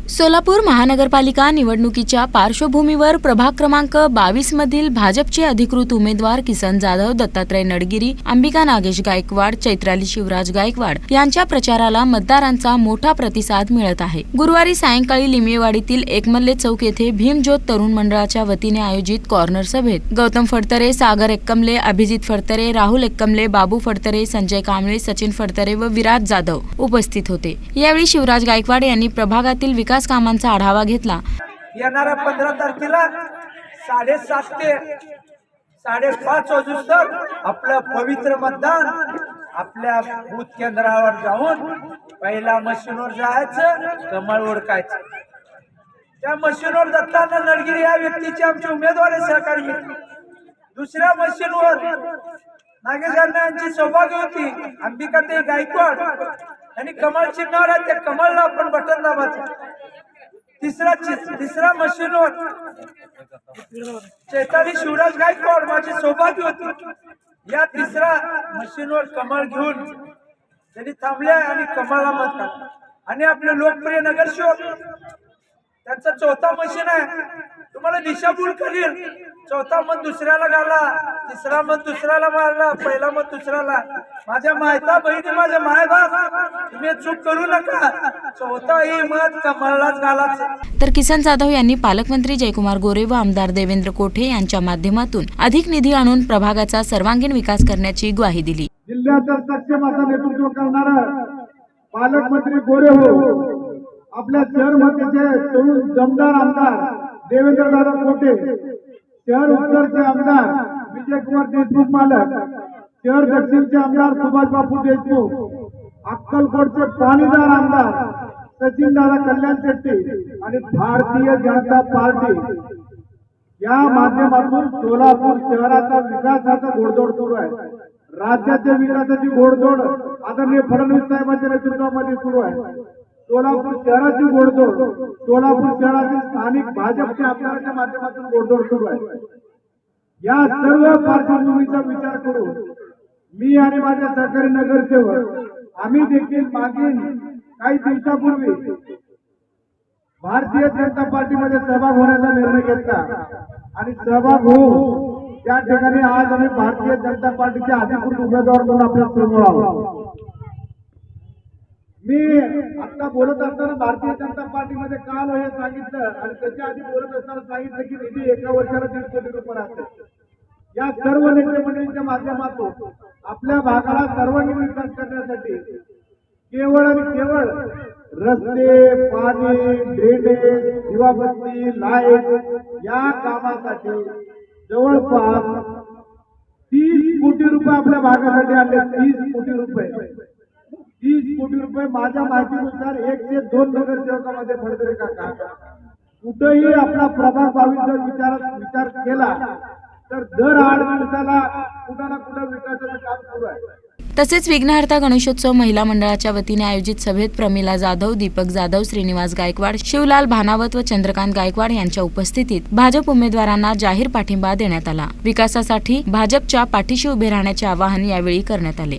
सोलापूर महानगरपालिका निवडणुकीच्या पार्श्वभूमीवर प्रभाग क्रमांक 22 मधील भाजपचे अधिकृत उमेदवार किसन जाधव, दत्तात्रय नडगिरी, अंबिका नागेश गायकवाड, चैत्राली शिवराज गायकवाड यांच्या प्रचाराला मतदारांचा मोठा प्रतिसाद मिळत आहे। गुरुवारी सायंकाळी लिंबेवाडीतील एकमल्ले चौक येथे भीमज्योत तरुण मंडळाच्या वतीने आयोजित कॉर्नर सभेत गौतम फडतरे, सागर एक्कमले, अभिजित फडतरे, राहुल एक्कमले, बाबू फडतरे, संजय कांबळे, सचिन फडतरे व विराज जाधव उपस्थित होते। यावेळी शिवराज गायकवाड यांनी प्रभागातील विकास कामांचा आढावा घेतला। येणाऱ्या 15 तारखेला 7:30 ते 5:30 वाजूस्तर आपलं पवित्र मतदान आपल्या बूथ केंद्रावर जाऊन पहिला मशीनवर जायचं, कमळ ओळखायचं। त्या मशीनवर दत्तात्रय नडगिरी या व्यक्तीचे आमचे उमेदवार सहकारी। दुसऱ्या मशीनवर नागेश यांची सौभाग्य होती अंबिकाताई गायकवाड आणि कमळ चिन्हावर आहे, त्या कमळला आपण बटन दाबायचं। तिसरा मशीनवर चैताली शिवराज गायकवाड माझी सौभाग्य होती। या तिसरा मशीनवर कमळ घेऊन त्यांनी थांबले आणि कमळला मत टाकलं। आणि आपले लोकप्रिय नगरसेवक त्यांचा चौथा मशीन आहे, तुम्हाला दिशाभूल करील। चौथा मत दुसऱ्याला घाला, तिसरा मत दुसऱ्याला मारला, पहिला मत दुसऱ्याला। माझ्या मायता बहिणी, माझ्या मायबाप, तुम्ही चूक करू नका, चौथाही मत कमळलाच घालायचं। तर किसन जाधव यांनी पालकमंत्री जयकुमार गोरे व आमदार देवेंद्र कोठे यांच्या माध्यमातून अधिक निधी आणून प्रभागाचा सर्वांगीण विकास करण्याची ग्वाही दिली। जिल्ह्याचा सक्षम असा नेतृत्व करणारा पालकमंत्री गोरे हो, आपल्या शहरमध्येचे तरुण दमदार आमदार देवेंद्र दादा कोठे, शहर उत्तरचे आमदार विजयकुमार देशमुख मालक, शहर दक्षिणचे आमदार सुभाष बापू देशमुख, अक्कलकोटचे पाणीदार आमदार सचिन दादा कल्याण शेट्टी आणि भारतीय जनता पार्टी या माध्यमातून सोलापूर शहराचा विकासाचा घोडदौड सुरू आहे। राज्याच्या विकासाची घोडदौड आदरणीय फडणवीस साहेबांच्या नेतृत्वामध्ये सुरू आहे। सोलापूर शहराची घोडदौड, सोलापूर शहरातील स्थानिक भाजपच्या आमदारांच्या माध्यमातून घोडदौड सुरू आहे। या सर्व पार्श्वभूमीचा विचार करून मी आणि माझे सहकारी नगरसेवक आम्ही देखील मागील काही दिवसापूर्वी भारतीय जनता पार्टीमध्ये सहभाग होण्याचा निर्णय घेतला आणि सहभाग होऊन त्या ठिकाणी आज आम्ही भारतीय जनता पार्टीचे अधिकृत उमेदवार म्हणून आपल्या समोर आहोत। मी आता बोलत असताना भारतीय जनता पार्टीमध्ये काल हे सांगितलं आणि त्याच्या आधी बोलत असताना सांगितलं की निधी एका वर्षाला 1.5 कोटी रुपये असते। या सर्व नेते मंडळींच्या माध्यमातून आपल्या भागाला सर्वांगीण विकास करण्यासाठी केवळ आणि केवळ रस्ते, पाणी, ड्रेनेज, दिवाबत्ती, लाईट या कामासाठी जवळपास 30 कोटी रुपये आपल्या भागासाठी आले। 30 कोटी रुपये, 30 कोटी रुपये माझ्या माहितीनुसार 1 ते 2 नगरसेवकांमध्ये फडतरे काका कुठेही आपला प्रभाग 22 जर विचार केला तर दर 8 दिवसाला कुठं ना कुठं विकासाचं काम सुरू आहे। तसेच विघ्नहर्ता गणेशोत्सव महिला मंडळाच्या वतीने आयोजित सभेत प्रमिला जाधव, दीपक जाधव, श्रीनिवास गायकवाड, शिवलाल भानावत व चंद्रकांत गायकवाड यांच्या उपस्थितीत भाजप उमेदवारांना जाहीर पाठिंबा देण्यात आला। विकासासाठी भाजपच्या पाठीशी उभे राहण्याचे आवाहन यावेळी करण्यात आले।